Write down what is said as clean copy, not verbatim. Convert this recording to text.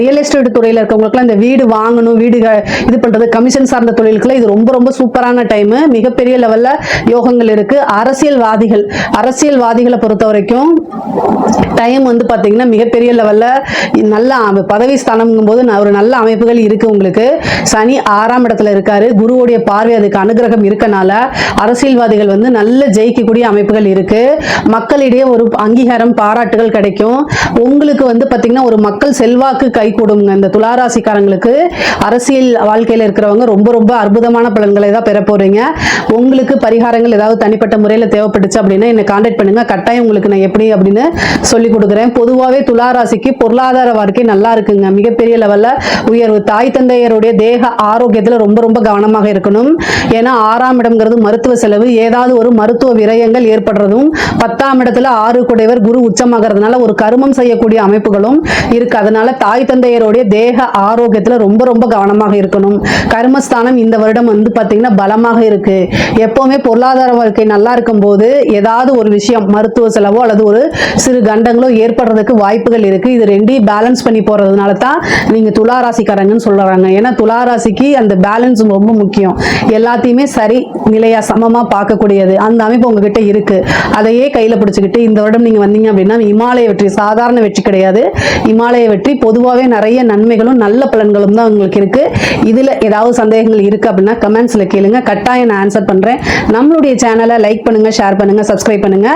Real estate துறையில இருக்கவங்களுக்குலாம் இந்த வீடு வாங்கணும், வீடு இது பண்றது, கமிஷன் சார்ந்த தொழிலுக்குலாம் இது ரொம்ப ரொம்ப சூப்பரான டைம். மிகப்பெரிய லெவல்ல யோகங்கள் இருக்கு. அரசியல்வாதிகளை பொறுத்த வரைக்கும் டைம் வந்து பாத்தீங்கன்னா மிகப்பெரிய லெவல்ல நல்ல பதவி ஸ்தானம்ங்கும் போது ஒரு நல்ல அமைப்புகள் இருக்கு உங்களுக்கு. சனி 6ஆம் இடத்துல இருக்காரு. குருவுடைய பார்வை அதுக்கு அனுகிரகம் இருக்கனால அரசியல்வாதிகள் வந்து நல்ல ஜெயிக்கக்கூடிய அமைப்புகள் இருக்கு. மக்களிடையே ஒரு அங்கீகாரம், பாராட்டுகள் கிடைக்கும். உங்களுக்கு வந்து பாத்தீங்கன்னா ஒரு மக்கள் செல்வாக்கு கை கூடுங்க. இந்த துளாராசிக்காரங்களுக்கு அரசியல் வாழ்க்கையில இருக்கிறவங்க ரொம்ப ரொம்ப அற்புதமான பலன்களை தான் பெற போறீங்க. உங்களுக்கு பரிகாரங்கள் ஏதாவது தனிப்பட்ட முறையில் தேவைப்பட்டுச்சு அப்படின்னா என்ன கான்டாக்ட் பண்ணுங்க. கட்டாயம் உங்களுக்கு நான் எப்படி அப்படின்னு சொல்லி கொடுக்குறேன். பொதுவாகவே துளாராசிக்கு பொருளாதார வாழ்க்கை நல்லா இருக்குங்க. மிகப்பெரிய லெவல்ல உயர்வு. தாய் தந்தையருடைய தேக ஆரோக்கியத்தில் ரொம்ப ரொம்ப கவனமாக இருக்கணும். ஏன்னா 6ஆம் இடம்ங்கிறது மருத்துவ செலவு, ஏதாவது ஒரு மருத்துவ விரயங்கள் ஏற்படுறதும், 10ஆம் இடத்துல 6 குடைவர் குரு உச்சமாகிறதுனால ஒரு கருமம் செய்யக்கூடிய அமைப்புகளும் இருக்கு. அதனால தாய் தந்தையருடைய தேக ஆரோக்கியத்துல ரொம்ப ரொம்ப கவனமாக இருக்கணும். கர்மஸ்தானம் இந்த வருடம் வந்து பாத்தீங்கன்னா பலமாக இருக்கு. எப்பவுமே பொருளாதார வாழ்க்கை நல்லா இருக்கும் போது ஏதாவது ஒரு விஷயம் மருத்துவ செலவோ அல்லது ஒரு சிறு கண்டங்களோ ஏற்படுறதுக்கு வாய்ப்புகள் இருக்கு. இது ரெண்டையும் பேலன்ஸ் பண்ணி போறதுனால தான் நீங்க துளாராசிக்காரங்கன்னு சொல்றாங்க. ஏன்னா துளாராசிக்கு அந்த பேலன்ஸ் ரொம்ப முக்கியம். எல்லாத்தையுமே சரி நிலையா சமமா பார்க்கக்கூடியது அந்த அமைப்பு உங்ககிட்ட இருக்கு. அதையே கையில பிடிச்சுக்கிட்டு இந்த வருடம் நீங்க வந்தீங்க அப்படின்னா இமாலய வெற்றி சாதாரண வெற்றி கிடையாது. இமாலய வெற்றி பொதுவாகவே நிறைய நன்மைகளும் நல்ல பலன்களும் தான் உங்களுக்கு இருக்கு. இதுல ஏதாவது சந்தேகங்கள் இருக்கு அப்படின்னா கமெண்ட்ஸ்ல கேளுங்க. கட்டாயம் நான் ஆன்சர் பண்றேன். நம்மளுடைய சேனலை லைக் பண்ணுங்க, ஷேர் பண்ணுங்க, சப்ஸ்கிரைப் பண்ணுங்க.